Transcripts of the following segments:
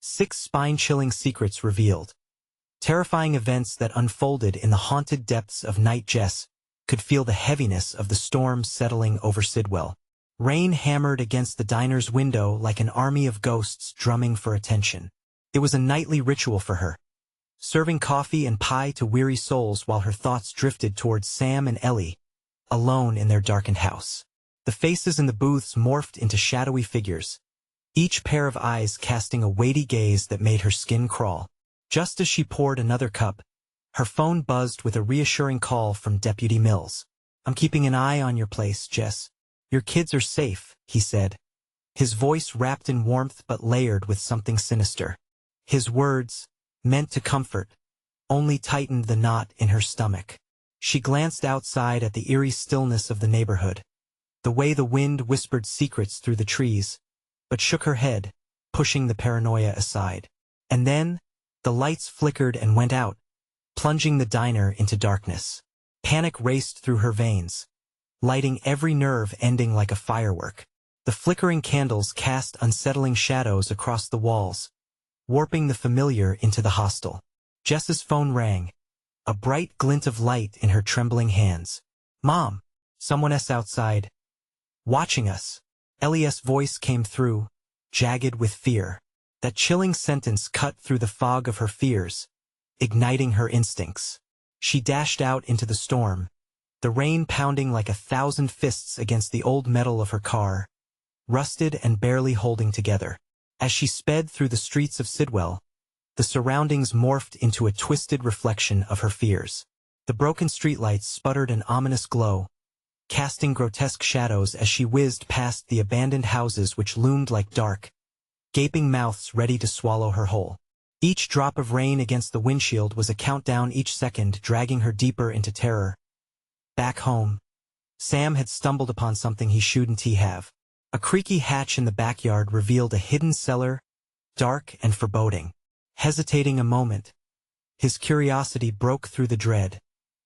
6 spine-chilling secrets revealed. Terrifying events that unfolded in the haunted depths of night. Jess could feel the heaviness of the storm settling over Sidwell. Rain hammered against the diner's window like an army of ghosts drumming for attention. It was a nightly ritual for her, serving coffee and pie to weary souls while her thoughts drifted towards Sam and Ellie, alone in their darkened house. The faces in the booths morphed into shadowy figures, each pair of eyes casting a weighty gaze that made her skin crawl. Just as she poured another cup, her phone buzzed with a reassuring call from Deputy Mills. "I'm keeping an eye on your place, Jess. Your kids are safe," he said, his voice wrapped in warmth but layered with something sinister. His words, meant to comfort, only tightened the knot in her stomach. She glanced outside at the eerie stillness of the neighborhood, the way the wind whispered secrets through the trees, but shook her head, pushing the paranoia aside. And then, the lights flickered and went out, plunging the diner into darkness. Panic raced through her veins, lighting every nerve, ending like a firework. The flickering candles cast unsettling shadows across the walls, warping the familiar into the hostile. Jess's phone rang, a bright glint of light in her trembling hands. "Mom, someone's outside, watching us." Ellie's voice came through, jagged with fear. That chilling sentence cut through the fog of her fears, igniting her instincts. She dashed out into the storm, the rain pounding like 1,000 fists against the old metal of her car, rusted and barely holding together. As she sped through the streets of Sidwell, the surroundings morphed into a twisted reflection of her fears. The broken streetlights sputtered an ominous glow, casting grotesque shadows as she whizzed past the abandoned houses which loomed like dark, gaping mouths ready to swallow her whole. Each drop of rain against the windshield was a countdown, each second dragging her deeper into terror. Back home, Sam had stumbled upon something he shouldn't have. A creaky hatch in the backyard revealed a hidden cellar, dark and foreboding. Hesitating a moment, his curiosity broke through the dread,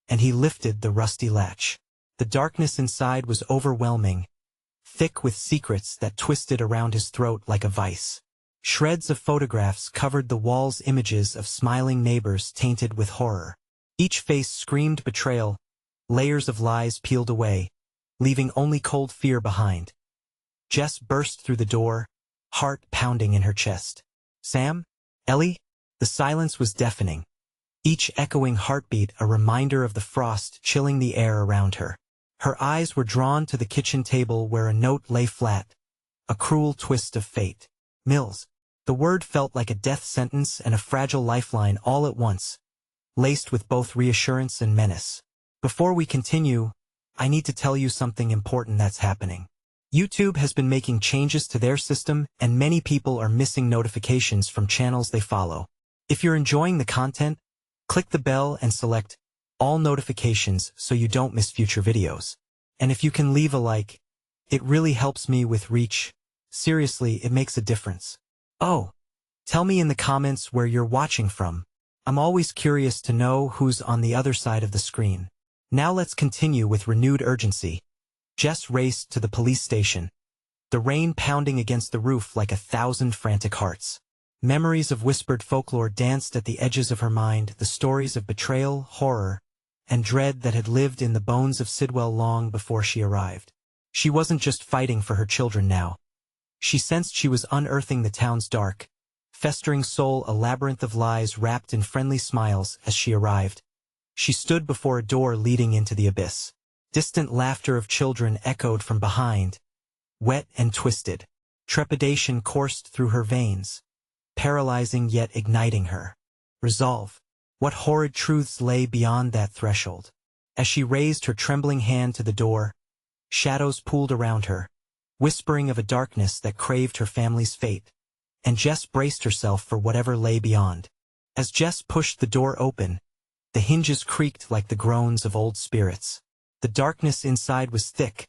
and he lifted the rusty latch. The darkness inside was overwhelming, thick with secrets that twisted around his throat like a vice. Shreds of photographs covered the walls, images of smiling neighbors tainted with horror. Each face screamed betrayal, layers of lies peeled away, leaving only cold fear behind. Jess burst through the door, heart pounding in her chest. "Sam? Ellie?" The silence was deafening, each echoing heartbeat a reminder of the frost chilling the air around her. Her eyes were drawn to the kitchen table where a note lay flat, a cruel twist of fate. "Mills." The word felt like a death sentence and a fragile lifeline all at once, laced with both reassurance and menace. "Before we continue, I need to tell you something important that's happening. YouTube has been making changes to their system, and many people are missing notifications from channels they follow. If you're enjoying the content, click the bell and select all notifications so you don't miss future videos. And if you can leave a like, it really helps me with reach. Seriously, it makes a difference. Oh, tell me in the comments where you're watching from. I'm always curious to know who's on the other side of the screen. Now let's continue with renewed urgency. Jess raced to the police station, the rain pounding against the roof like 1,000 frantic hearts. Memories of whispered folklore danced at the edges of her mind, the stories of betrayal, horror, and dread that had lived in the bones of Sidwell long before she arrived. She wasn't just fighting for her children now. She sensed she was unearthing the town's dark, festering soul, a labyrinth of lies wrapped in friendly smiles. As she arrived, she stood before a door leading into the abyss. Distant laughter of children echoed from behind, wet and twisted. Trepidation coursed through her veins, paralyzing yet igniting her resolve. What horrid truths lay beyond that threshold? As she raised her trembling hand to the door, shadows pooled around her, whispering of a darkness that craved her family's fate. And Jess braced herself for whatever lay beyond. As Jess pushed the door open, the hinges creaked like the groans of old spirits. The darkness inside was thick,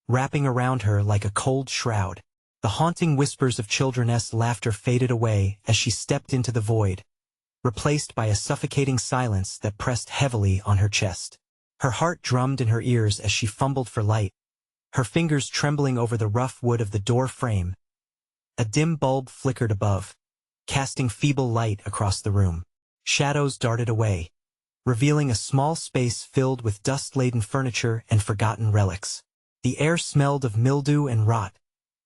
wrapping around her like a cold shroud. The haunting whispers of children's laughter faded away as she stepped into the void, replaced by a suffocating silence that pressed heavily on her chest. Her heart drummed in her ears as she fumbled for light, her fingers trembling over the rough wood of the door frame. A dim bulb flickered above, casting feeble light across the room. Shadows darted away, revealing a small space filled with dust-laden furniture and forgotten relics. The air smelled of mildew and rot,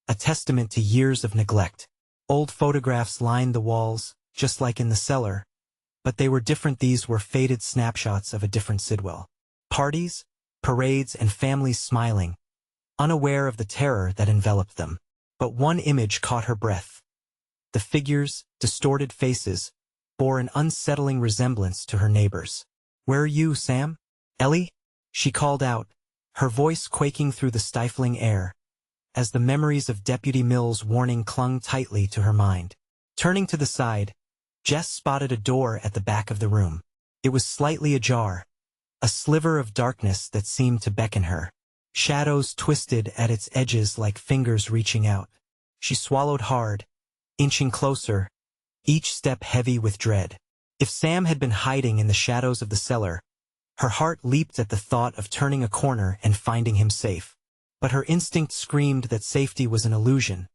a testament to years of neglect. Old photographs lined the walls, just like in the cellar, but they were different. These were faded snapshots of a different Sidwell. Parties, parades, and families smiling, unaware of the terror that enveloped them. But one image caught her breath. The figures, distorted faces, bore an unsettling resemblance to her neighbors. "Where are you, Sam? Ellie?" she called out, her voice quaking through the stifling air, as the memories of Deputy Mills' warning clung tightly to her mind. Turning to the side, Jess spotted a door at the back of the room. It was slightly ajar, a sliver of darkness that seemed to beckon her. Shadows twisted at its edges like fingers reaching out. She swallowed hard, inching closer, each step heavy with dread. If Sam had been hiding in the shadows of the cellar, her heart leaped at the thought of turning a corner and finding him safe. But her instinct screamed that safety was an illusion,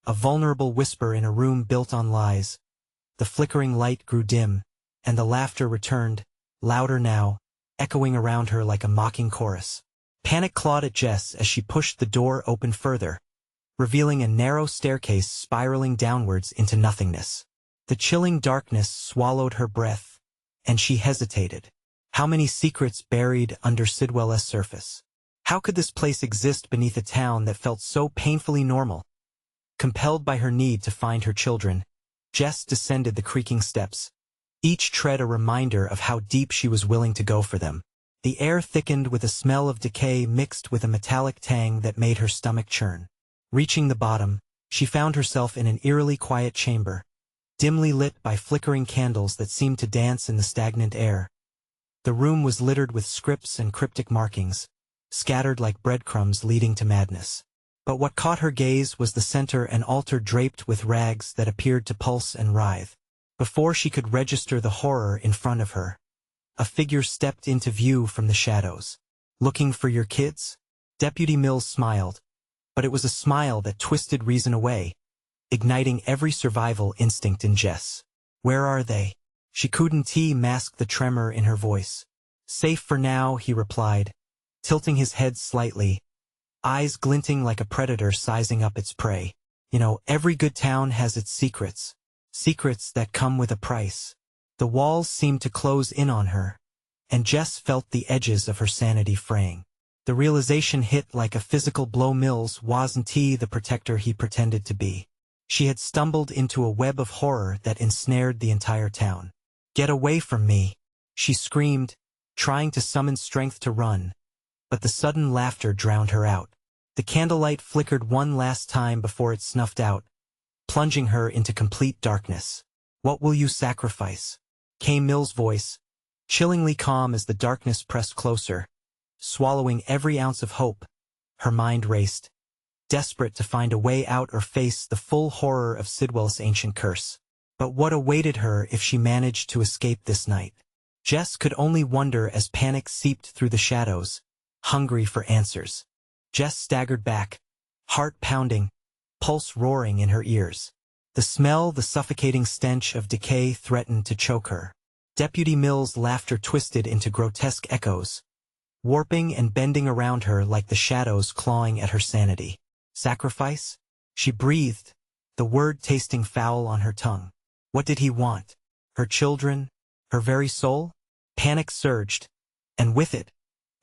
a vulnerable whisper in a room built on lies. The flickering light grew dim, and the laughter returned, louder now, echoing around her like a mocking chorus. Panic clawed at Jess as she pushed the door open further, revealing a narrow staircase spiraling downwards into nothingness. The chilling darkness swallowed her breath, and she hesitated. How many secrets buried under Sidwell's surface? How could this place exist beneath a town that felt so painfully normal? Compelled by her need to find her children, Jess descended the creaking steps, each tread a reminder of how deep she was willing to go for them. The air thickened with a smell of decay mixed with a metallic tang that made her stomach churn. Reaching the bottom, she found herself in an eerily quiet chamber, dimly lit by flickering candles that seemed to dance in the stagnant air. The room was littered with scripts and cryptic markings, scattered like breadcrumbs leading to madness. But what caught her gaze was the center, an altar draped with rags that appeared to pulse and writhe. Before she could register the horror in front of her, a figure stepped into view from the shadows. "Looking for your kids?" Deputy Mills smiled, but it was a smile that twisted reason away, igniting every survival instinct in Jess. "Where are they?" She couldn't mask the tremor in her voice. "Safe for now," he replied, tilting his head slightly, eyes glinting like a predator sizing up its prey. "You know, every good town has its secrets. Secrets that come with a price." The walls seemed to close in on her, and Jess felt the edges of her sanity fraying. The realization hit like a physical blow. Mills wasn't the protector he pretended to be. She had stumbled into a web of horror that ensnared the entire town. "Get away from me," she screamed, trying to summon strength to run, but the sudden laughter drowned her out. The candlelight flickered one last time before it snuffed out, plunging her into complete darkness. "What will you sacrifice?" came Mills' voice, chillingly calm as the darkness pressed closer. Swallowing every ounce of hope, her mind raced, desperate to find a way out or face the full horror of Sidwell's ancient curse. But what awaited her if she managed to escape this night? Jess could only wonder as panic seeped through the shadows, hungry for answers. Jess staggered back, heart pounding, pulse roaring in her ears. The smell, the suffocating stench of decay threatened to choke her. Deputy Mills' laughter twisted into grotesque echoes, warping and bending around her like the shadows clawing at her sanity. "Sacrifice?" she breathed, the word tasting foul on her tongue. What did he want? Her children? Her very soul? Panic surged, and with it,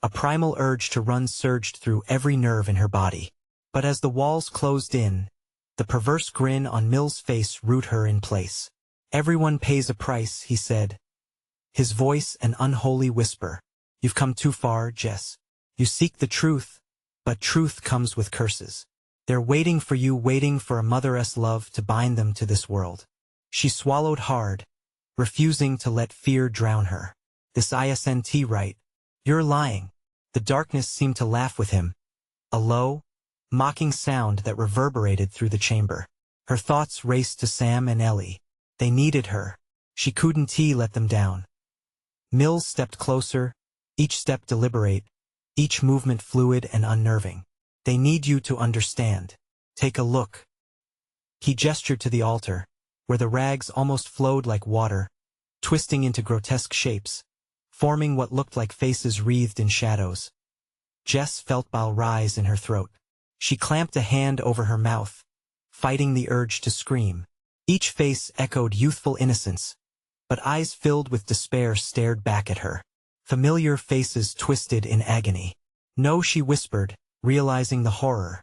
a primal urge to run surged through every nerve in her body. But as the walls closed in, the perverse grin on Mills' face rooted her in place. "Everyone pays a price," he said, his voice an unholy whisper. "You've come too far, Jess. You seek the truth, but truth comes with curses. They're waiting for you, waiting for a mother's love to bind them to this world." She swallowed hard, refusing to let fear drown her. "This isn't right. You're lying." The darkness seemed to laugh with him, a low, mocking sound that reverberated through the chamber. Her thoughts raced to Sam and Ellie. They needed her. She couldn't let them down. Mills stepped closer, each step deliberate, each movement fluid and unnerving. "They need you to understand. Take a look." He gestured to the altar, where the rags almost flowed like water, twisting into grotesque shapes, forming what looked like faces wreathed in shadows. Jess felt bile rise in her throat. She clamped a hand over her mouth, fighting the urge to scream. Each face echoed youthful innocence, but eyes filled with despair stared back at her. Familiar faces twisted in agony. "No," she whispered, realizing the horror.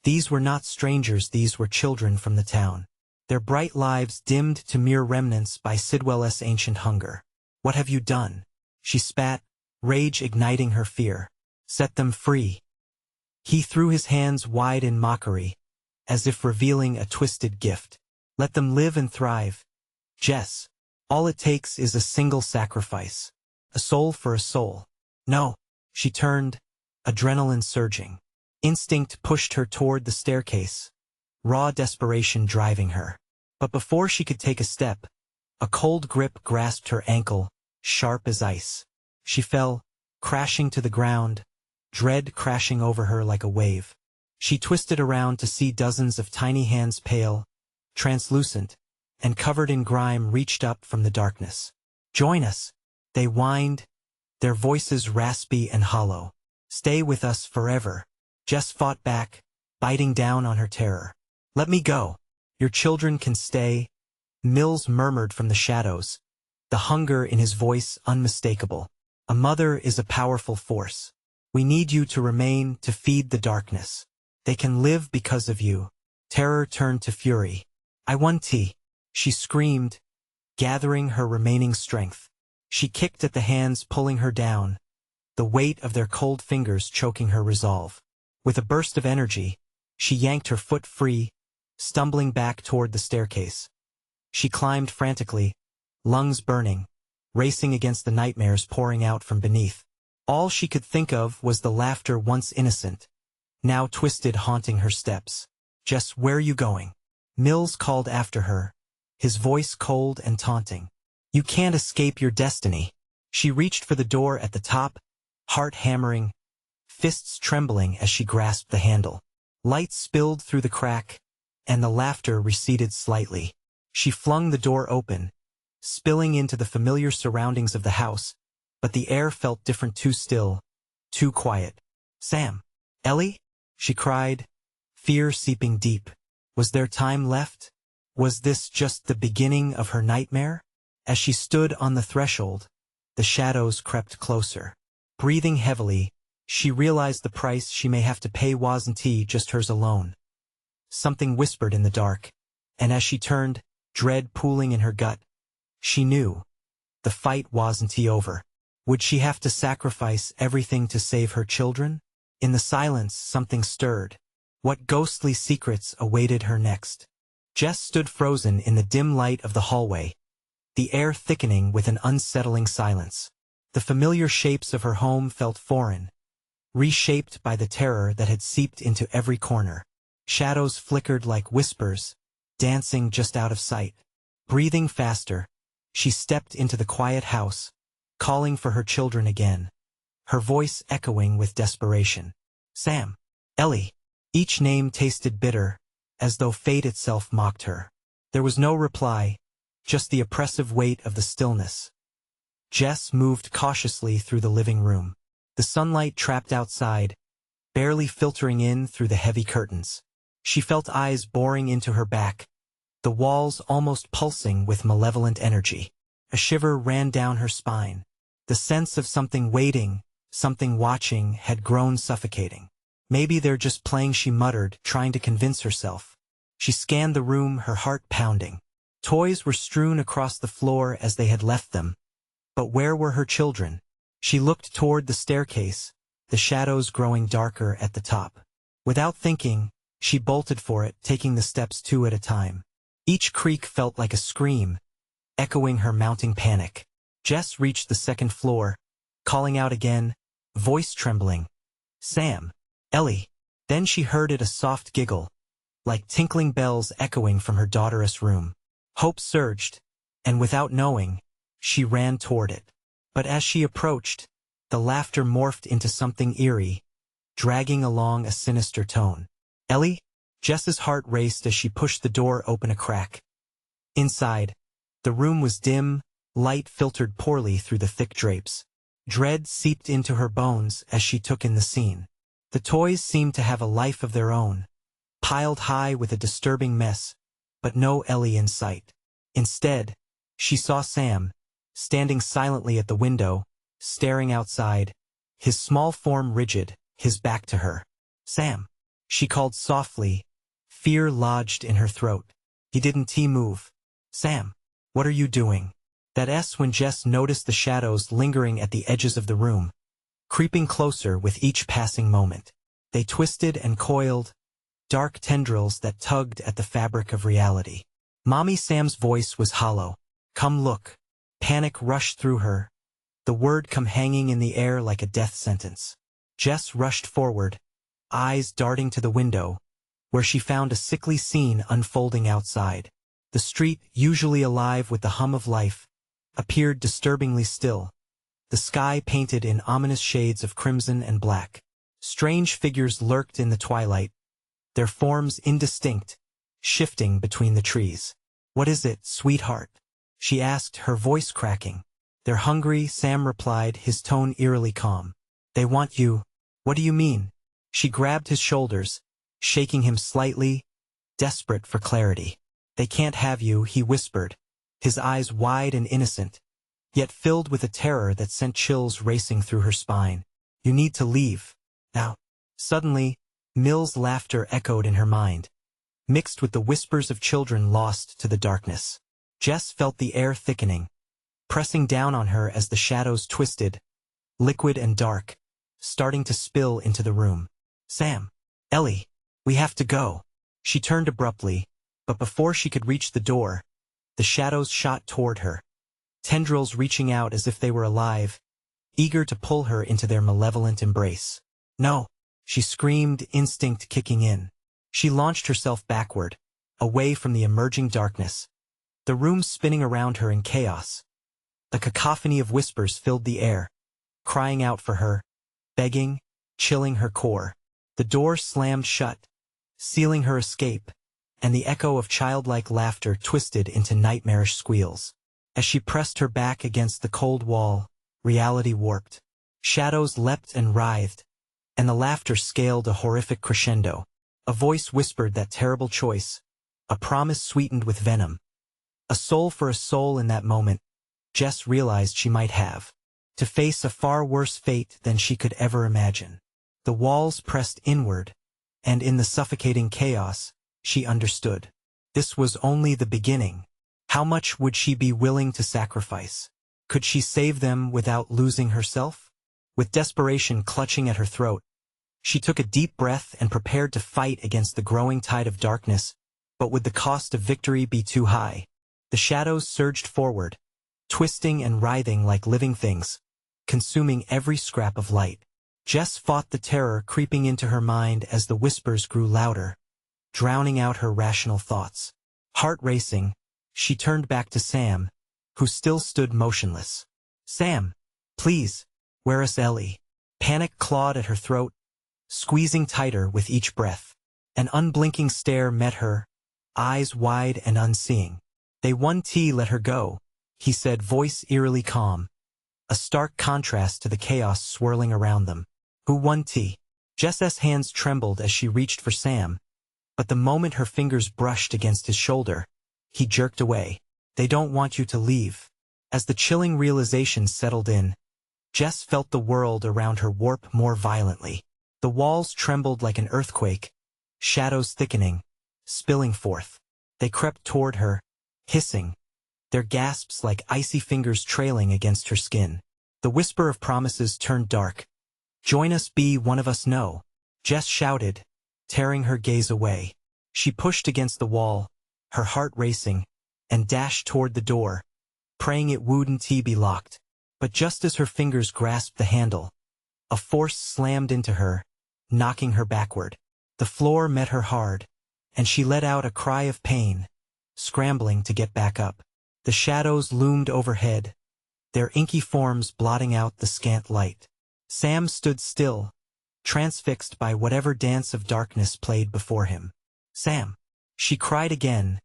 These were not strangers, these were children from the town. Their bright lives dimmed to mere remnants by Sidwell's ancient hunger. "What have you done?" she spat, rage igniting her fear. "Set them free." He threw his hands wide in mockery, as if revealing a twisted gift. "Let them live and thrive. Jess, all it takes is a single sacrifice. A soul for a soul." "No." She turned, adrenaline surging. Instinct pushed her toward the staircase, raw desperation driving her. But before she could take a step, a cold grip grasped her ankle, sharp as ice. She fell, crashing to the ground, dread crashing over her like a wave. She twisted around to see dozens of tiny hands, pale, translucent, and covered in grime, reached up from the darkness. "Join us," they whined, their voices raspy and hollow. "Stay with us forever." Jess fought back, biting down on her terror. "Let me go. Your children can stay." Mills murmured from the shadows, the hunger in his voice unmistakable. "A mother is a powerful force. We need you to remain, to feed the darkness. They can live because of you." Terror turned to fury. "I want tea," she screamed, gathering her remaining strength. She kicked at the hands pulling her down, the weight of their cold fingers choking her resolve. With a burst of energy, she yanked her foot free, stumbling back toward the staircase. She climbed frantically, lungs burning, racing against the nightmares pouring out from beneath. All she could think of was the laughter once innocent, now twisted, haunting her steps. "Jess, where are you going?" Mills called after her, his voice cold and taunting. "You can't escape your destiny." She reached for the door at the top, heart hammering, fists trembling as she grasped the handle. Light spilled through the crack, and the laughter receded slightly. She flung the door open, spilling into the familiar surroundings of the house, but the air felt different, too still, too quiet. "Sam! Ellie?" she cried, fear seeping deep. Was there time left? Was this just the beginning of her nightmare? As she stood on the threshold, the shadows crept closer. Breathing heavily, she realized the price she may have to pay wasn't just hers alone. Something whispered in the dark, and as she turned, dread pooling in her gut, she knew the fight wasn't over. Would she have to sacrifice everything to save her children? In the silence, something stirred. What ghostly secrets awaited her next? Jess stood frozen in the dim light of the hallway, the air thickening with an unsettling silence. The familiar shapes of her home felt foreign, reshaped by the terror that had seeped into every corner. Shadows flickered like whispers, dancing just out of sight. Breathing faster, she stepped into the quiet house, calling for her children again, her voice echoing with desperation. "Sam! Ellie!" Each name tasted bitter, as though fate itself mocked her. There was no reply, just the oppressive weight of the stillness. Jess moved cautiously through the living room. The sunlight trapped outside, barely filtering in through the heavy curtains. She felt eyes boring into her back, the walls almost pulsing with malevolent energy. A shiver ran down her spine. The sense of something waiting, something watching, had grown suffocating. "Maybe they're just playing," she muttered, trying to convince herself. She scanned the room, her heart pounding. Toys were strewn across the floor as they had left them. But where were her children? She looked toward the staircase, the shadows growing darker at the top. Without thinking, she bolted for it, taking the steps 2 at a time. Each creak felt like a scream, echoing her mounting panic. Jess reached the 2nd floor, calling out again, voice trembling. "Sam! Ellie!" Then she heard it, a soft giggle, like tinkling bells echoing from her daughter's room. Hope surged, and without knowing, she ran toward it. But as she approached, the laughter morphed into something eerie, dragging along a sinister tone. "Ellie?" Jess's heart raced as she pushed the door open a crack. Inside, the room was dim, light filtered poorly through the thick drapes. Dread seeped into her bones as she took in the scene. The toys seemed to have a life of their own, piled high with a disturbing mess, but no Ellie in sight. Instead, she saw Sam, standing silently at the window, staring outside, his small form rigid, his back to her. "Sam," she called softly, fear lodged in her throat. He didn't move. "Sam, what are you doing?" That S when Jess noticed the shadows lingering at the edges of the room, creeping closer with each passing moment. They twisted and coiled, dark tendrils that tugged at the fabric of reality. Mommy Sam's voice was hollow. "Come look." Panic rushed through her, the word come hanging in the air like a death sentence. Jess rushed forward, eyes darting to the window, where she found a sickly scene unfolding outside. The street, usually alive with the hum of life, appeared disturbingly still, the sky painted in ominous shades of crimson and black. Strange figures lurked in the twilight, their forms indistinct, shifting between the trees. "What is it, sweetheart?" she asked, her voice cracking. "They're hungry," Sam replied, his tone eerily calm. "They want you." "What do you mean?" She grabbed his shoulders, shaking him slightly, desperate for clarity. "They can't have you," he whispered, his eyes wide and innocent, yet filled with a terror that sent chills racing through her spine. "You need to leave. Now." Suddenly, Mill's laughter echoed in her mind, mixed with the whispers of children lost to the darkness. Jess felt the air thickening, pressing down on her as the shadows twisted, liquid and dark, starting to spill into the room. "Sam, Ellie, we have to go." She turned abruptly, but before she could reach the door, the shadows shot toward her, tendrils reaching out as if they were alive, eager to pull her into their malevolent embrace. "No!" she screamed, instinct kicking in. She launched herself backward, away from the emerging darkness, the room spinning around her in chaos. The cacophony of whispers filled the air, crying out for her, begging, chilling her core. The door slammed shut, sealing her escape, and the echo of childlike laughter twisted into nightmarish squeals. As she pressed her back against the cold wall, reality warped. Shadows leapt and writhed, and the laughter scaled a horrific crescendo. A voice whispered that terrible choice, a promise sweetened with venom. A soul for a soul. In that moment, Jess realized she might have to face a far worse fate than she could ever imagine. The walls pressed inward, and in the suffocating chaos, she understood. This was only the beginning. How much would she be willing to sacrifice? Could she save them without losing herself? With desperation clutching at her throat, she took a deep breath and prepared to fight against the growing tide of darkness, but would the cost of victory be too high? The shadows surged forward, twisting and writhing like living things, consuming every scrap of light. Jess fought the terror creeping into her mind as the whispers grew louder, drowning out her rational thoughts. Heart racing, she turned back to Sam, who still stood motionless. "Sam, please, where is Ellie?" Panic clawed at her throat, squeezing tighter with each breath. An unblinking stare met her, eyes wide and unseeing. "They won't let her go," he said, voice eerily calm, a stark contrast to the chaos swirling around them. "Who won't?" Jess's hands trembled as she reached for Sam, but the moment her fingers brushed against his shoulder, he jerked away. "They don't want you to leave." As the chilling realization settled in, Jess felt the world around her warp more violently. The walls trembled like an earthquake, shadows thickening, spilling forth. They crept toward her, hissing, their gasps like icy fingers trailing against her skin. The whisper of promises turned dark. "Join us, be one of us." "No," Jess shouted, tearing her gaze away. She pushed against the wall, her heart racing, and dashed toward the door, praying it wouldn't be locked. But just as her fingers grasped the handle, a force slammed into her, knocking her backward. The floor met her hard, and she let out a cry of pain, scrambling to get back up. The shadows loomed overhead, their inky forms blotting out the scant light. Sam stood still, transfixed by whatever dance of darkness played before him. "Sam," she cried again,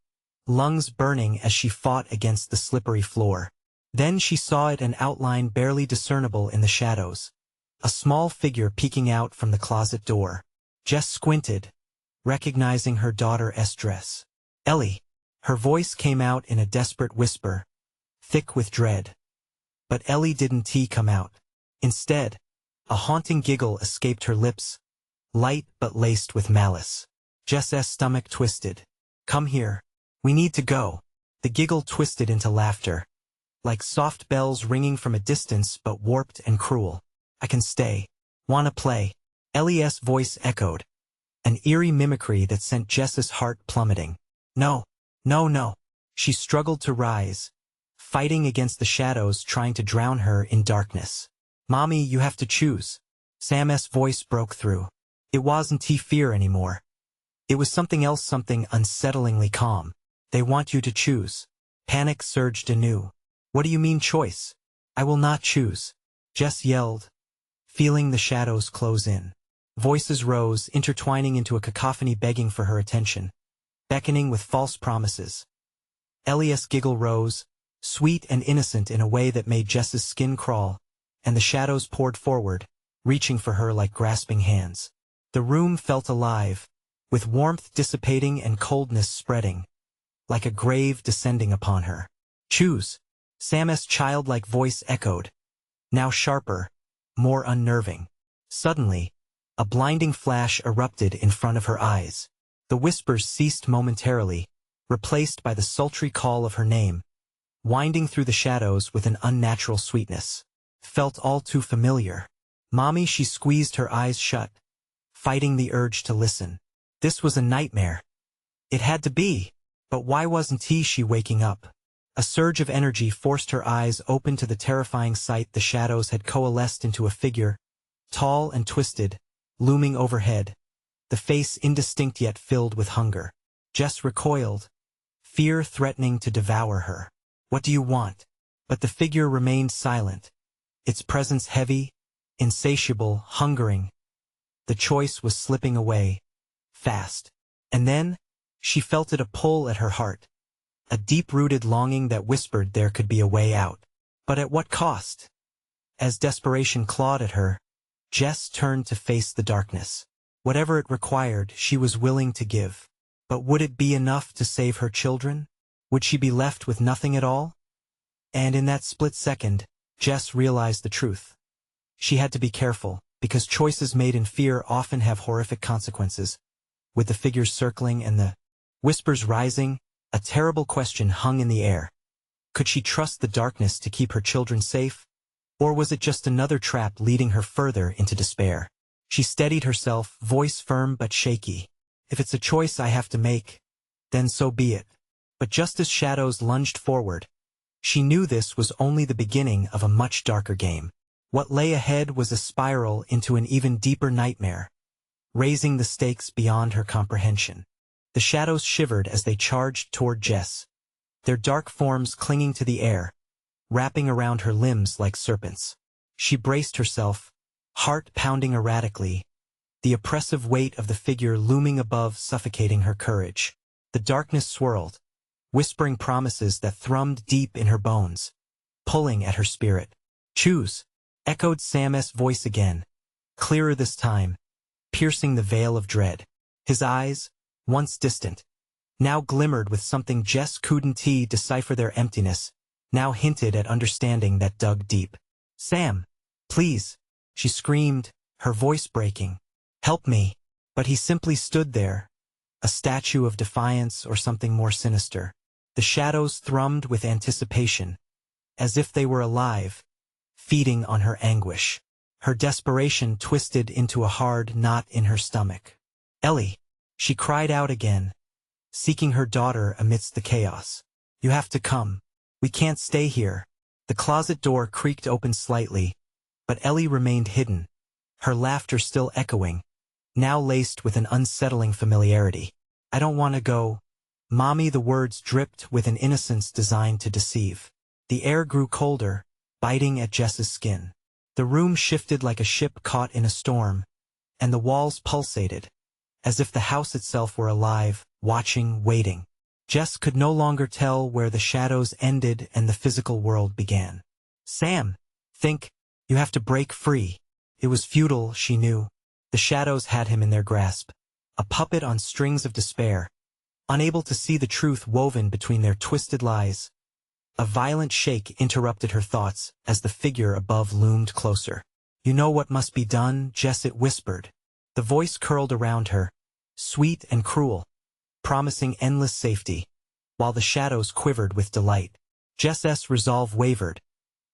lungs burning as she fought against the slippery floor. Then she saw it, an outline barely discernible in the shadows. A small figure peeking out from the closet door. Jess squinted, recognizing her daughter's dress. Ellie. Her voice came out in a desperate whisper, thick with dread. But Ellie didn't come out. Instead, a haunting giggle escaped her lips, light but laced with malice. Jess's stomach twisted. Come here. We need to go. The giggle twisted into laughter, like soft bells ringing from a distance but warped and cruel. I can stay. Wanna play? Ellie's voice echoed, an eerie mimicry that sent Jess's heart plummeting. No. No, no. She struggled to rise, fighting against the shadows trying to drown her in darkness. Mommy, you have to choose. Sam's voice broke through. It wasn't fear anymore. It was something else, something unsettlingly calm. They want you to choose. Panic surged anew. What do you mean choice? I will not choose. Jess yelled, feeling the shadows close in. Voices rose, intertwining into a cacophony begging for her attention, beckoning with false promises. Ellie's giggle rose, sweet and innocent in a way that made Jess's skin crawl, and the shadows poured forward, reaching for her like grasping hands. The room felt alive, with warmth dissipating and coldness spreading, like a grave descending upon her. Choose. Sam's childlike voice echoed, now sharper, more unnerving. Suddenly, a blinding flash erupted in front of her eyes. The whispers ceased momentarily, replaced by the sultry call of her name, winding through the shadows with an unnatural sweetness. Felt all too familiar. Mommy, she squeezed her eyes shut, fighting the urge to listen. This was a nightmare. It had to be. But why wasn't she waking up? A surge of energy forced her eyes open to the terrifying sight. The shadows had coalesced into a figure, tall and twisted, looming overhead, the face indistinct yet filled with hunger. Jess recoiled, fear threatening to devour her. What do you want? But the figure remained silent, its presence heavy, insatiable, hungering. The choice was slipping away, fast. And then, she felt it, a pull at her heart, a deep-rooted longing that whispered there could be a way out. But at what cost? As desperation clawed at her, Jess turned to face the darkness. Whatever it required, she was willing to give. But would it be enough to save her children? Would she be left with nothing at all? And in that split second, Jess realized the truth. She had to be careful, because choices made in fear often have horrific consequences. With the figures circling and the whispers rising, a terrible question hung in the air. Could she trust the darkness to keep her children safe? Or was it just another trap leading her further into despair? She steadied herself, voice firm but shaky. If it's a choice I have to make, then so be it. But just as shadows lunged forward, she knew this was only the beginning of a much darker game. What lay ahead was a spiral into an even deeper nightmare, raising the stakes beyond her comprehension. The shadows shivered as they charged toward Jess, their dark forms clinging to the air, wrapping around her limbs like serpents. She braced herself, heart pounding erratically, the oppressive weight of the figure looming above suffocating her courage. The darkness swirled, whispering promises that thrummed deep in her bones, pulling at her spirit. Choose, echoed Sam's voice again, clearer this time, piercing the veil of dread. His eyes, once distant, now glimmered with something Jess couldn't decipher. Their emptiness now hinted at understanding that dug deep. Sam, please, she screamed, her voice breaking. Help me. But he simply stood there, a statue of defiance or something more sinister. The shadows thrummed with anticipation, as if they were alive, feeding on her anguish. Her desperation twisted into a hard knot in her stomach. Ellie, she cried out again, seeking her daughter amidst the chaos. You have to come. We can't stay here. The closet door creaked open slightly, but Ellie remained hidden, her laughter still echoing, now laced with an unsettling familiarity. I don't want to go, Mommy. The words dripped with an innocence designed to deceive. The air grew colder, biting at Jess's skin. The room shifted like a ship caught in a storm, and the walls pulsated, as if the house itself were alive, watching, waiting. Jess could no longer tell where the shadows ended and the physical world began. Sam, think, you have to break free. It was futile, she knew. The shadows had him in their grasp, a puppet on strings of despair, unable to see the truth woven between their twisted lies. A violent shake interrupted her thoughts as the figure above loomed closer. You know what must be done, Jess, it whispered. The voice curled around her, sweet and cruel, promising endless safety, while the shadows quivered with delight. Jess's resolve wavered,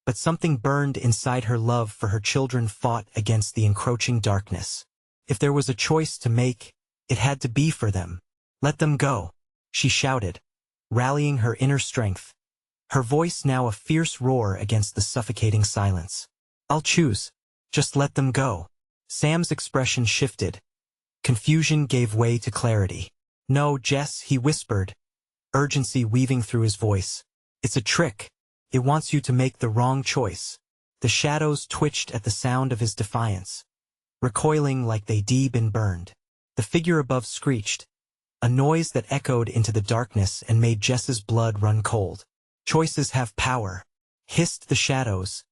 but something burned inside her. Love for her children fought against the encroaching darkness. If there was a choice to make, it had to be for them. Let them go, she shouted, rallying her inner strength, her voice now a fierce roar against the suffocating silence. I'll choose. Just let them go. Sam's expression shifted. Confusion gave way to clarity. No, Jess, he whispered, urgency weaving through his voice. It's a trick. It wants you to make the wrong choice. The shadows twitched at the sound of his defiance, recoiling like they'd been burned. The figure above screeched, a noise that echoed into the darkness and made Jess's blood run cold. Choices have power, hissed the shadows,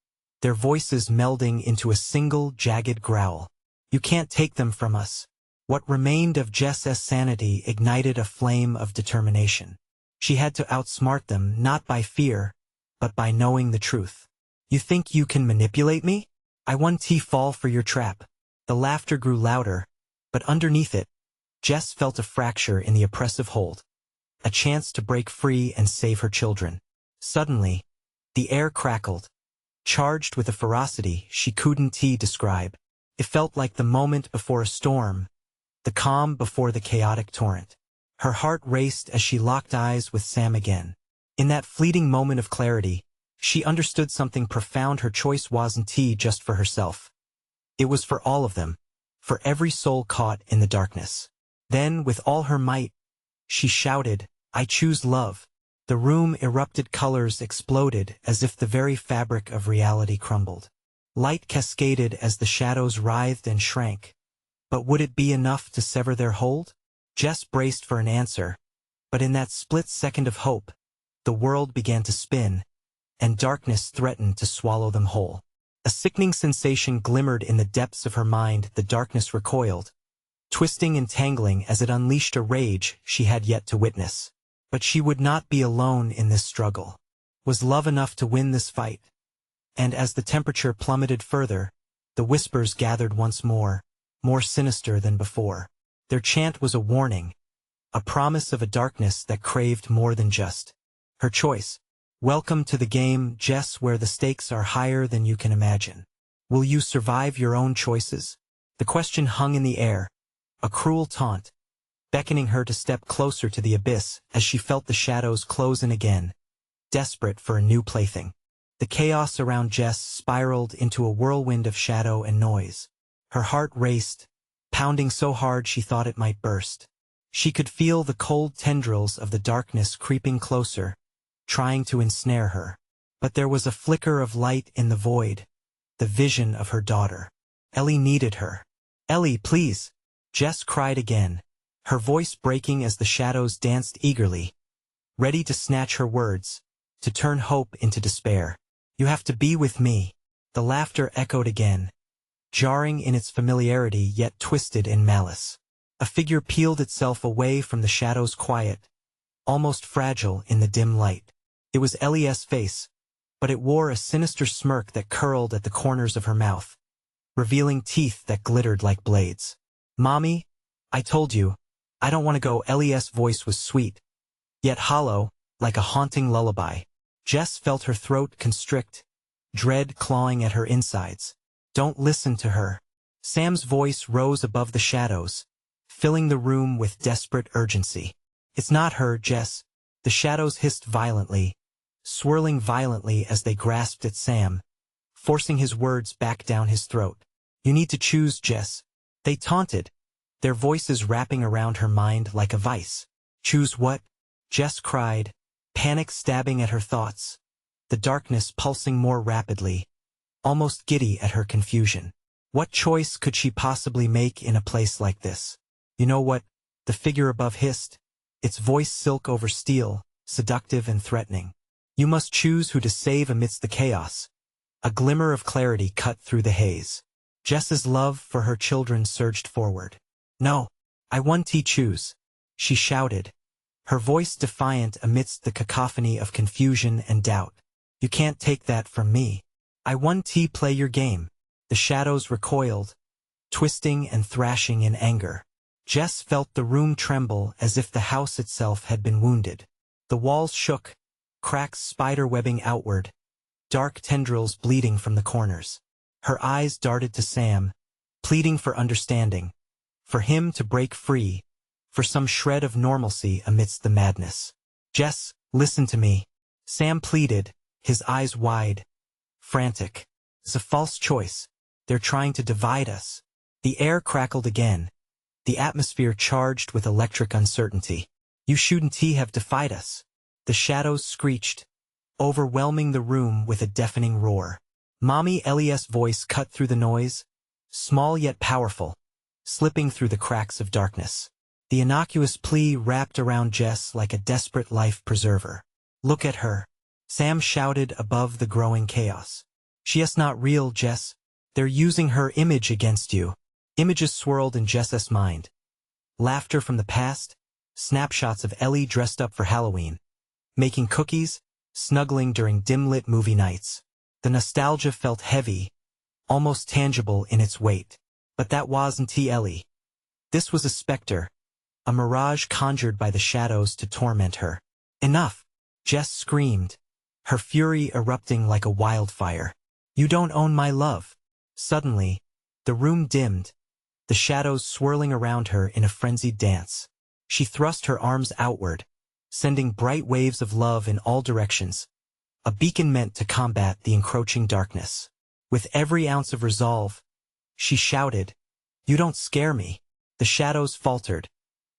their voices melding into a single jagged growl. You can't take them from us. What remained of Jess's sanity ignited a flame of determination. She had to outsmart them, not by fear, but by knowing the truth. You think you can manipulate me? I won't fall for your trap. The laughter grew louder, but underneath it, Jess felt a fracture in the oppressive hold, a chance to break free and save her children. Suddenly, the air crackled, charged with a ferocity she couldn't describe. It felt like the moment before a storm, the calm before the chaotic torrent. Her heart raced as she locked eyes with Sam again. In that fleeting moment of clarity, she understood something profound. Her choice wasn't just for herself. It was for all of them, for every soul caught in the darkness. Then, with all her might, she shouted, I choose love. The room erupted, colors exploded as if the very fabric of reality crumbled. Light cascaded as the shadows writhed and shrank. But would it be enough to sever their hold? Jess braced for an answer, but in that split second of hope, the world began to spin, and darkness threatened to swallow them whole. A sickening sensation glimmered in the depths of her mind. The darkness recoiled, twisting and tangling as it unleashed a rage she had yet to witness. But she would not be alone in this struggle. Was love enough to win this fight? And as the temperature plummeted further, the whispers gathered once more sinister than before. Their chant was a warning, a promise of a darkness that craved more than just her choice. Welcome to the game, Jess, where the stakes are higher than you can imagine. Will you survive your own choices? The question hung in the air, a cruel taunt, beckoning her to step closer to the abyss as she felt the shadows close in again, desperate for a new plaything. The chaos around Jess spiraled into a whirlwind of shadow and noise. Her heart raced, pounding so hard she thought it might burst. She could feel the cold tendrils of the darkness creeping closer, trying to ensnare her. But there was a flicker of light in the void, the vision of her daughter. Ellie needed her. Ellie, please! Jess cried again, her voice breaking as the shadows danced eagerly, ready to snatch her words, to turn hope into despair. You have to be with me. The laughter echoed again, jarring in its familiarity yet twisted in malice. A figure peeled itself away from the shadows, quiet, almost fragile in the dim light. It was Ellie's face, but it wore a sinister smirk that curled at the corners of her mouth, revealing teeth that glittered like blades. Mommy, I told you, I don't want to go. Ellie's voice was sweet, yet hollow, like a haunting lullaby. Jess felt her throat constrict, dread clawing at her insides. Don't listen to her. Sam's voice rose above the shadows, filling the room with desperate urgency. It's not her, Jess. The shadows hissed violently, swirling violently as they grasped at Sam, forcing his words back down his throat. You need to choose, Jess. They taunted, their voices wrapping around her mind like a vice. Choose what? Jess cried, panic stabbing at her thoughts, the darkness pulsing more rapidly, almost giddy at her confusion. What choice could she possibly make in a place like this? You know what? The figure above hissed. its voice silk over steel, seductive and threatening. You must choose who to save amidst the chaos. A glimmer of clarity cut through the haze. Jess's love for her children surged forward. No, I want to choose, she shouted, her voice defiant amidst the cacophony of confusion and doubt. You can't take that from me. I want to play your game. The shadows recoiled, twisting and thrashing in anger. Jess felt the room tremble as if the house itself had been wounded. The walls shook, cracks spider-webbing outward, dark tendrils bleeding from the corners. Her eyes darted to Sam, pleading for understanding, for him to break free, for some shred of normalcy amidst the madness. Jess, listen to me, Sam pleaded, his eyes wide, frantic. It's a false choice. They're trying to divide us. The air crackled again, the atmosphere charged with electric uncertainty. You shouldn't have defied us. The shadows screeched, overwhelming the room with a deafening roar. Mommy Ellie's voice cut through the noise, small yet powerful, slipping through the cracks of darkness. The innocuous plea wrapped around Jess like a desperate life preserver. Look at her, Sam shouted above the growing chaos. She is not real, Jess. They're using her image against you. Images swirled in Jess's mind. Laughter from the past, snapshots of Ellie dressed up for Halloween, making cookies, snuggling during dim-lit movie nights. The nostalgia felt heavy, almost tangible in its weight. But that wasn't Ellie. This was a specter, a mirage conjured by the shadows to torment her. Enough! Jess screamed, her fury erupting like a wildfire. You don't own my love. Suddenly, the room dimmed, the shadows swirling around her in a frenzied dance. She thrust her arms outward, sending bright waves of love in all directions, a beacon meant to combat the encroaching darkness. With every ounce of resolve, she shouted, "You don't scare me." The shadows faltered,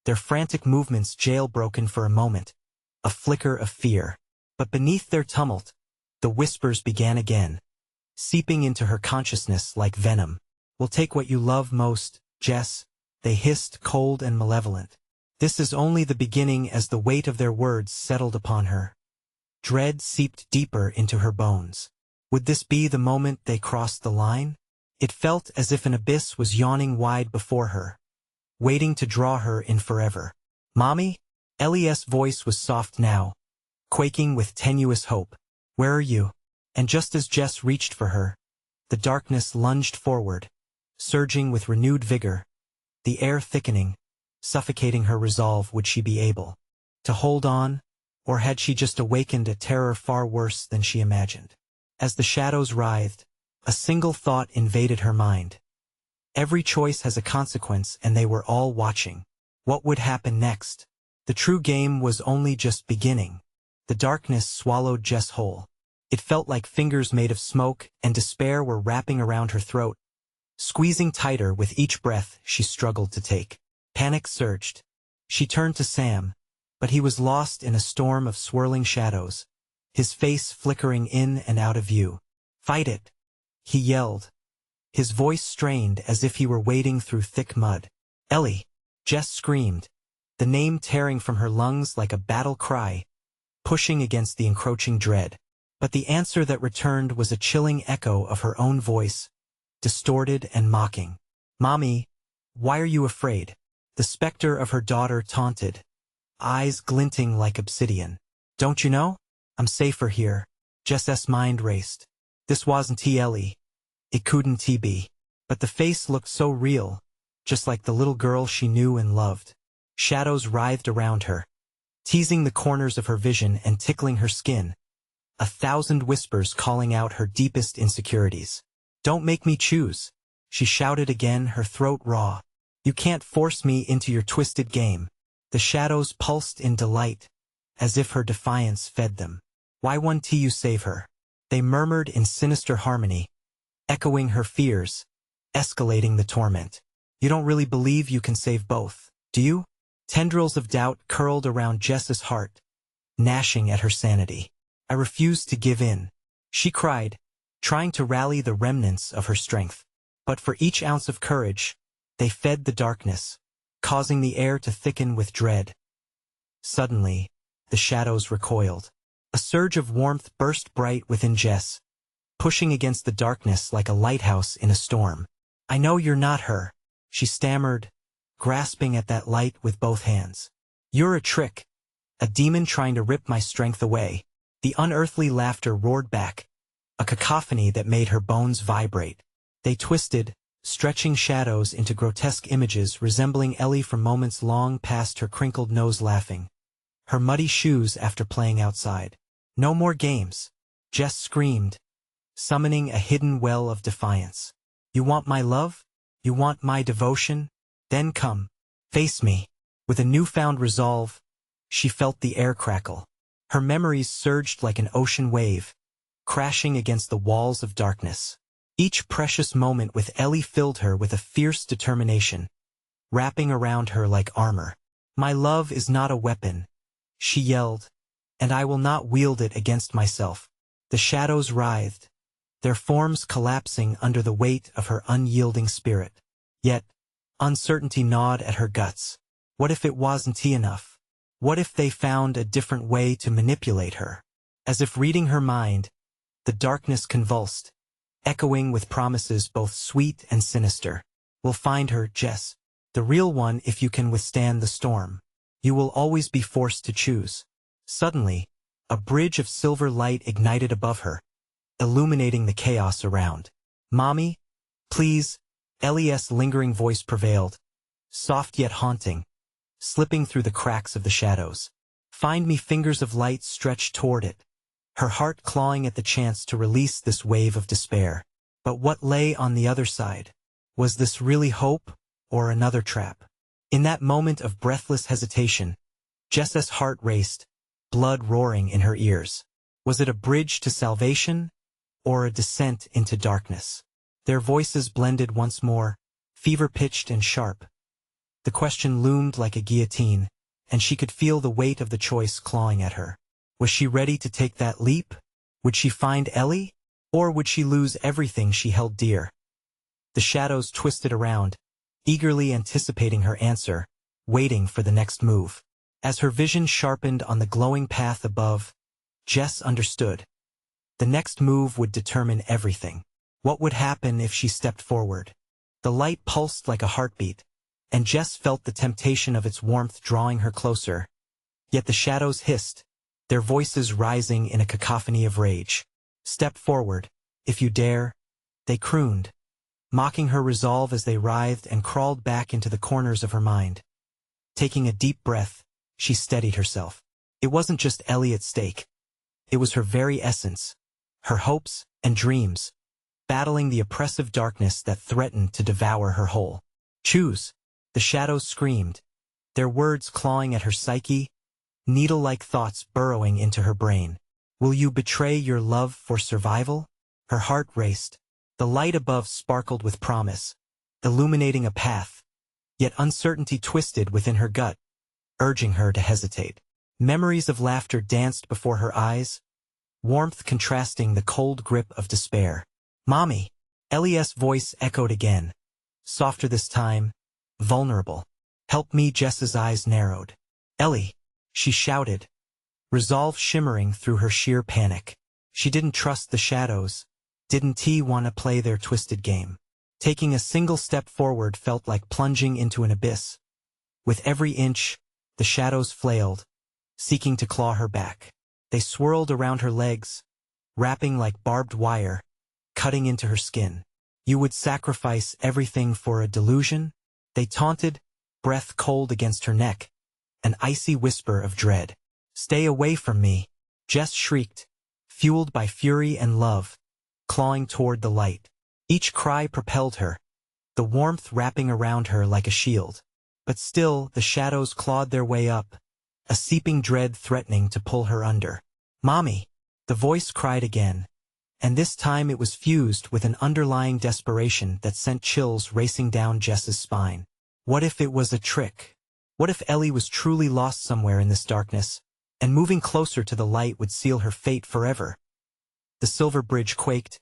their frantic movements jailbroken for a moment, a flicker of fear. But beneath their tumult, the whispers began again, seeping into her consciousness like venom. "We'll take what you love most, Jess," they hissed, cold and malevolent. This is only the beginning. As the weight of their words settled upon her, dread seeped deeper into her bones. Would this be the moment they crossed the line? It felt as if an abyss was yawning wide before her, waiting to draw her in forever. "Mommy?" Ellie's voice was soft now, quaking with tenuous hope. "Where are you?" And just as Jess reached for her, the darkness lunged forward, surging with renewed vigor, the air thickening, suffocating her resolve. Would she be able to hold on, or had she just awakened a terror far worse than she imagined? As the shadows writhed, a single thought invaded her mind. Every choice has a consequence, and they were all watching. What would happen next? The true game was only just beginning. The darkness swallowed Jess whole. It felt like fingers made of smoke and despair were wrapping around her throat, squeezing tighter with each breath she struggled to take. Panic surged. She turned to Sam, but he was lost in a storm of swirling shadows, his face flickering in and out of view. "Fight it!" he yelled, his voice strained as if he were wading through thick mud. "Ellie!" Jess screamed, the name tearing from her lungs like a battle cry, pushing against the encroaching dread. But the answer that returned was a chilling echo of her own voice, distorted and mocking. "Mommy, why are you afraid?" The specter of her daughter taunted, eyes glinting like obsidian. "Don't you know? I'm safer here." Jess's mind raced. This wasn't Ellie. It couldn't be. But the face looked so real, just like the little girl she knew and loved. Shadows writhed around her, teasing the corners of her vision and tickling her skin, 1,000 whispers calling out her deepest insecurities. "Don't make me choose," she shouted again, her throat raw. "You can't force me into your twisted game." The shadows pulsed in delight, as if her defiance fed them. "Why won't you save her?" they murmured in sinister harmony, echoing her fears, escalating the torment. "You don't really believe you can save both, do you?" Tendrils of doubt curled around Jess's heart, gnashing at her sanity. "I refuse to give in," she cried, trying to rally the remnants of her strength. But for each ounce of courage, they fed the darkness, causing the air to thicken with dread. Suddenly, the shadows recoiled. A surge of warmth burst bright within Jess, pushing against the darkness like a lighthouse in a storm. "I know you're not her," she stammered, grasping at that light with both hands. "You're a trick, a demon trying to rip my strength away." The unearthly laughter roared back, a cacophony that made her bones vibrate. They twisted, stretching shadows into grotesque images resembling Ellie from moments long past her crinkled nose laughing, her muddy shoes after playing outside. "No more games," Jess screamed, summoning a hidden well of defiance. "You want my love? You want my devotion? Then come. Face me." With a newfound resolve, she felt the air crackle. Her memories surged like an ocean wave, crashing against the walls of darkness. Each precious moment with Ellie filled her with a fierce determination, wrapping around her like armor. "My love is not a weapon," she yelled, "and I will not wield it against myself." The shadows writhed, their forms collapsing under the weight of her unyielding spirit. Yet, uncertainty gnawed at her guts. What if it wasn't enough? What if they found a different way to manipulate her? As if reading her mind, the darkness convulsed, echoing with promises both sweet and sinister. "We'll find her, Jess. The real one if you can withstand the storm. You will always be forced to choose." Suddenly, a bridge of silver light ignited above her, illuminating the chaos around. "Mommy, please," Ellie's lingering voice prevailed, soft yet haunting, slipping through the cracks of the shadows. "Find me." Fingers of light stretched toward it, her heart clawing at the chance to release this wave of despair. But what lay on the other side? Was this really hope, or another trap? In that moment of breathless hesitation, Jess's heart raced, blood roaring in her ears. Was it a bridge to salvation, or a descent into darkness? Their voices blended once more, fever-pitched and sharp. The question loomed like a guillotine, and she could feel the weight of the choice clawing at her. Was she ready to take that leap? Would she find Ellie? Or would she lose everything she held dear? The shadows twisted around, eagerly anticipating her answer, waiting for the next move. As her vision sharpened on the glowing path above, Jess understood. The next move would determine everything. What would happen if she stepped forward? The light pulsed like a heartbeat, and Jess felt the temptation of its warmth drawing her closer. Yet the shadows hissed, their voices rising in a cacophony of rage. "Step forward, if you dare," they crooned, mocking her resolve as they writhed and crawled back into the corners of her mind. Taking a deep breath, she steadied herself. It wasn't just Ellie at stake. It was her very essence, her hopes and dreams, battling the oppressive darkness that threatened to devour her whole. "Choose," the shadows screamed, their words clawing at her psyche, needle-like thoughts burrowing into her brain. "Will you betray your love for survival?" Her heart raced. The light above sparkled with promise, illuminating a path, yet uncertainty twisted within her gut, urging her to hesitate. Memories of laughter danced before her eyes, warmth contrasting the cold grip of despair. "Mommy!" Ellie's voice echoed again, softer this time, vulnerable. "Help me." Jess's eyes narrowed. "Ellie!" she shouted, resolve shimmering through her sheer panic. She didn't trust the shadows, didn't want to play their twisted game. Taking a single step forward felt like plunging into an abyss. With every inch, the shadows flailed, seeking to claw her back. They swirled around her legs, wrapping like barbed wire, cutting into her skin. "You would sacrifice everything for a delusion?" they taunted, breath cold against her neck, an icy whisper of dread. "Stay away from me," Jess shrieked, fueled by fury and love, clawing toward the light. Each cry propelled her, the warmth wrapping around her like a shield. But still, the shadows clawed their way up, a seeping dread threatening to pull her under. "Mommy!" the voice cried again, and this time it was fused with an underlying desperation that sent chills racing down Jess's spine. What if it was a trick? What if Ellie was truly lost somewhere in this darkness, and moving closer to the light would seal her fate forever? The silver bridge quaked,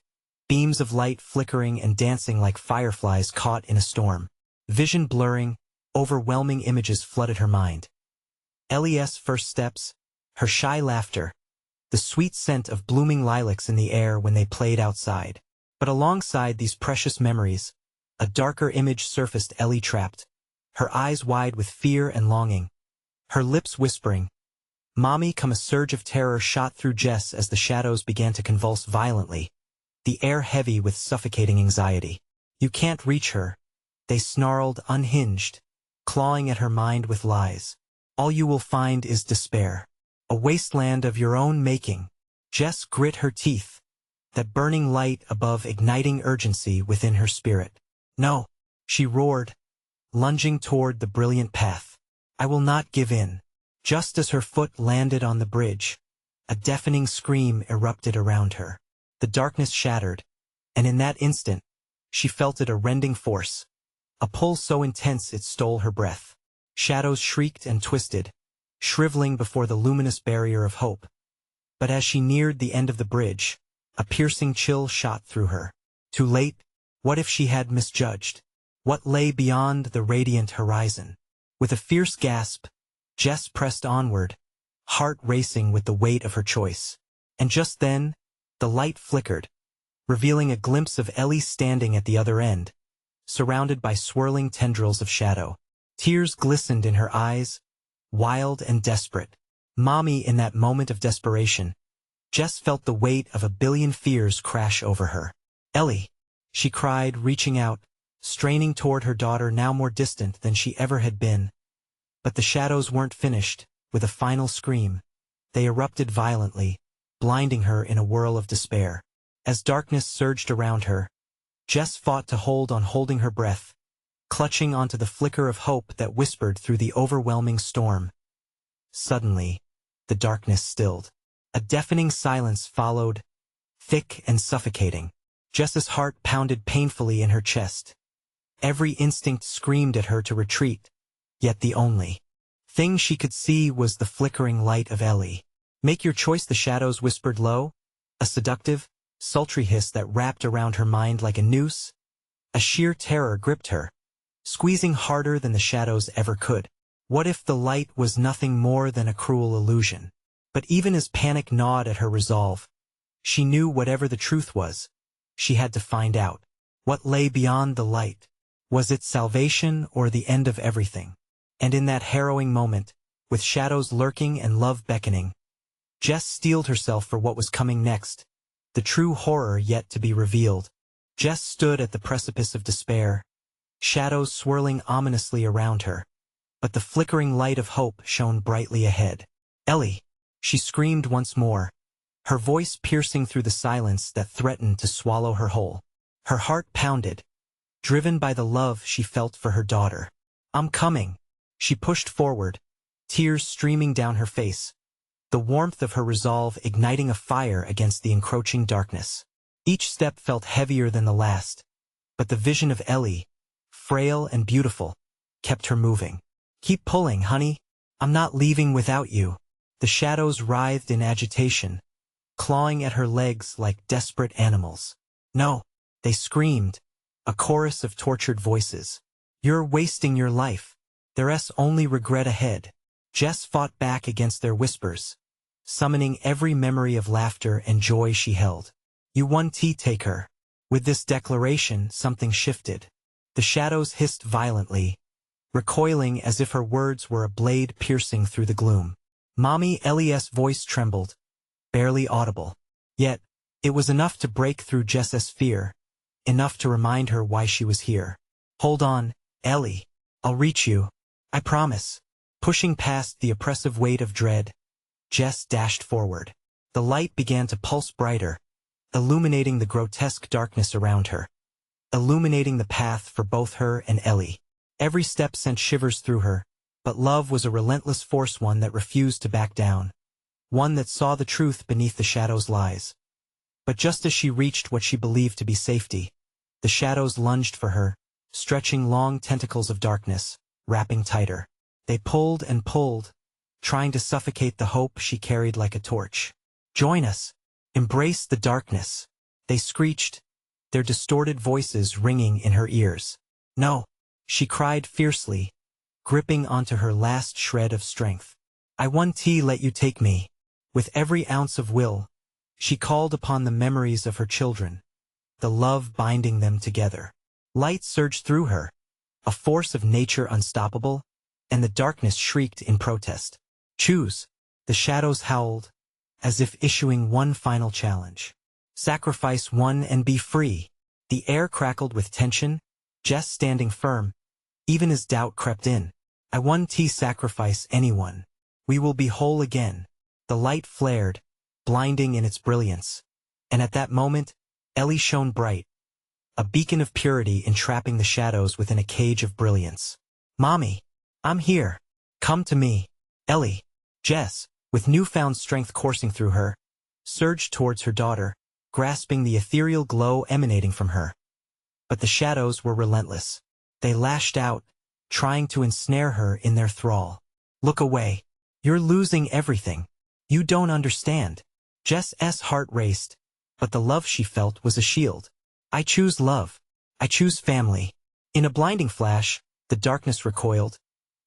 beams of light flickering and dancing like fireflies caught in a storm. Vision blurring, overwhelming images flooded her mind. Ellie's first steps, her shy laughter, the sweet scent of blooming lilacs in the air when they played outside. But alongside these precious memories, a darker image surfaced. Ellie trapped, her eyes wide with fear and longing, her lips whispering, "Mommy, come." A surge of terror shot through Jess as the shadows began to convulse violently, the air heavy with suffocating anxiety. "You can't reach her," they snarled, unhinged, clawing at her mind with lies. "All you will find is despair. A wasteland of your own making." Jess grit her teeth, that burning light above igniting urgency within her spirit. "No," she roared, lunging toward the brilliant path. "I will not give in." Just as her foot landed on the bridge, a deafening scream erupted around her. The darkness shattered, and in that instant, she felt it, a rending force, a pull so intense it stole her breath. Shadows shrieked and twisted, shriveling before the luminous barrier of hope. But as she neared the end of the bridge, a piercing chill shot through her. Too late. What if she had misjudged? What lay beyond the radiant horizon? With a fierce gasp, Jess pressed onward, heart racing with the weight of her choice. And just then, the light flickered, revealing a glimpse of Ellie standing at the other end, surrounded by swirling tendrils of shadow. Tears glistened in her eyes, wild and desperate. "Mommy." In that moment of desperation, Jess felt the weight of a billion fears crash over her. "Ellie," she cried, reaching out, straining toward her daughter, now more distant than she ever had been. But the shadows weren't finished. With a final scream, they erupted violently, blinding her in a whirl of despair. As darkness surged around her, Jess fought to hold on, holding her breath, clutching onto the flicker of hope that whispered through the overwhelming storm. Suddenly, the darkness stilled. A deafening silence followed, thick and suffocating. Jess's heart pounded painfully in her chest. Every instinct screamed at her to retreat, yet the only thing she could see was the flickering light of Ellie. "Make your choice," the shadows whispered low, a seductive, sultry hiss that wrapped around her mind like a noose. A sheer terror gripped her, squeezing harder than the shadows ever could. What if the light was nothing more than a cruel illusion? But even as panic gnawed at her resolve, she knew whatever the truth was, she had to find out. What lay beyond the light? Was it salvation or the end of everything? And in that harrowing moment, with shadows lurking and love beckoning, Jess steeled herself for what was coming next, the true horror yet to be revealed. Jess stood at the precipice of despair, shadows swirling ominously around her, but the flickering light of hope shone brightly ahead. "Ellie!" she screamed once more, her voice piercing through the silence that threatened to swallow her whole. Her heart pounded, driven by the love she felt for her daughter. "I'm coming." She pushed forward, tears streaming down her face, the warmth of her resolve igniting a fire against the encroaching darkness. Each step felt heavier than the last, but the vision of Ellie, frail and beautiful, kept her moving. "Keep pulling, honey. I'm not leaving without you." The shadows writhed in agitation, clawing at her legs like desperate animals. "No," they screamed, a chorus of tortured voices. "You're wasting your life. There's only regret ahead." Jess fought back against their whispers, summoning every memory of laughter and joy she held. "You won, take her." With this declaration, something shifted. The shadows hissed violently, recoiling as if her words were a blade piercing through the gloom. "Mommy." Ellie's voice trembled, barely audible. Yet, it was enough to break through Jess's fear, enough to remind her why she was here. "Hold on, Ellie. I'll reach you. I promise." Pushing past the oppressive weight of dread, Jess dashed forward. The light began to pulse brighter, illuminating the grotesque darkness around her, illuminating the path for both her and Ellie. Every step sent shivers through her, but love was a relentless force, one that refused to back down, one that saw the truth beneath the shadows' lies. But just as she reached what she believed to be safety, the shadows lunged for her, stretching long tentacles of darkness, wrapping tighter. They pulled and pulled, trying to suffocate the hope she carried like a torch. "Join us. Embrace the darkness," they screeched, their distorted voices ringing in her ears. "No," she cried fiercely, gripping onto her last shred of strength. I won't let you take me. With every ounce of will, she called upon the memories of her children, the love binding them together. Light surged through her, a force of nature unstoppable, and the darkness shrieked in protest. Choose. The shadows howled, as if issuing one final challenge. Sacrifice one and be free. The air crackled with tension, Jess standing firm, even as doubt crept in. I won't sacrifice anyone. We will be whole again. The light flared, blinding in its brilliance. And at that moment, Ellie shone bright, a beacon of purity entrapping the shadows within a cage of brilliance. Mommy, I'm here. Come to me. Ellie, Jess, with newfound strength coursing through her, surged towards her daughter, grasping the ethereal glow emanating from her. But the shadows were relentless. They lashed out, trying to ensnare her in their thrall. Look away. You're losing everything. You don't understand. Jess's heart raced, but the love she felt was a shield. I choose love. I choose family. In a blinding flash, the darkness recoiled,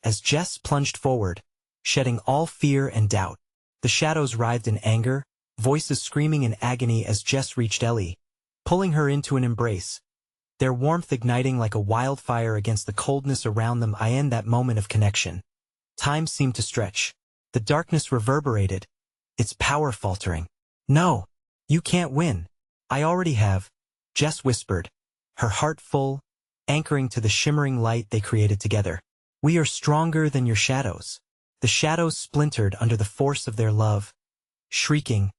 as Jess plunged forward, shedding all fear and doubt. The shadows writhed in anger, voices screaming in agony as Jess reached Ellie, pulling her into an embrace, their warmth igniting like a wildfire against the coldness around them. In that moment of connection, time seemed to stretch. The darkness reverberated, its power faltering. No, you can't win. I already have, Jess whispered, her heart full, anchoring to the shimmering light they created together. We are stronger than your shadows. The shadows splintered under the force of their love, shrieking,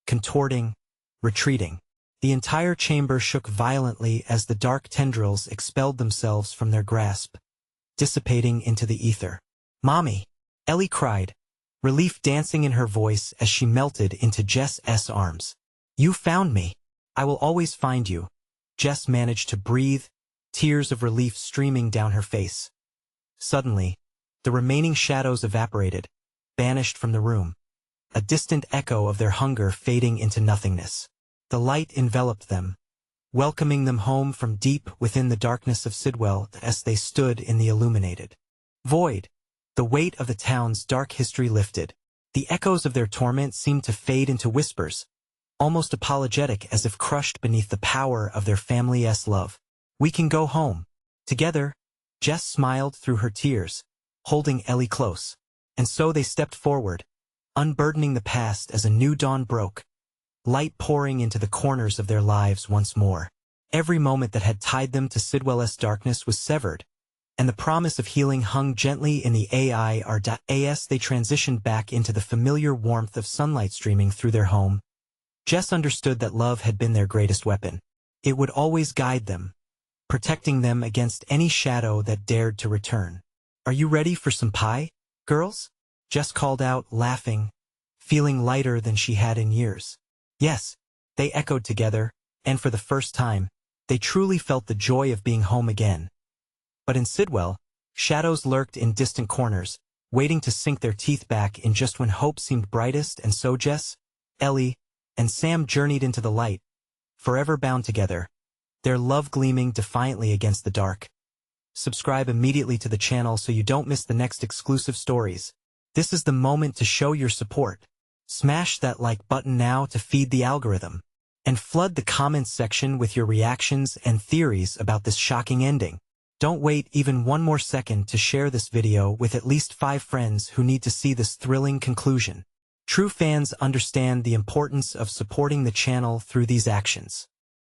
contorting, retreating. The entire chamber shook violently as the dark tendrils expelled themselves from their grasp, dissipating into the ether. Mommy, Ellie cried, relief dancing in her voice as she melted into Jess's arms. You found me. I will always find you. Jess managed to breathe, tears of relief streaming down her face. Suddenly, the remaining shadows evaporated, banished from the room, a distant echo of their hunger fading into nothingness. The light enveloped them, welcoming them home from deep within the darkness of Sidwell as they stood in the illuminated void. The weight of the town's dark history lifted. The echoes of their torment seemed to fade into whispers, almost apologetic as if crushed beneath the power of their family's love. We can go home. Together, Jess smiled through her tears, holding Ellie close. And so they stepped forward, unburdening the past as a new dawn broke, light pouring into the corners of their lives once more. Every moment that had tied them to Sidwell's darkness was severed, and the promise of healing hung gently in the air. They transitioned back into the familiar warmth of sunlight streaming through their home. Jess understood that love had been their greatest weapon. It would always guide them, protecting them against any shadow that dared to return. Are you ready for some pie, girls? Jess called out, laughing, feeling lighter than she had in years. Yes, they echoed together, and for the first time, they truly felt the joy of being home again. But in Sidwell, shadows lurked in distant corners, waiting to sink their teeth back in just when hope seemed brightest, and so Jess, Ellie, and Sam journeyed into the light, forever bound together, their love gleaming defiantly against the dark. Subscribe immediately to the channel so you don't miss the next exclusive stories. This is the moment to show your support. Smash that like button now to feed the algorithm, and flood the comments section with your reactions and theories about this shocking ending. Don't wait even one more second to share this video with at least 5 friends who need to see this thrilling conclusion. True fans understand the importance of supporting the channel through these actions.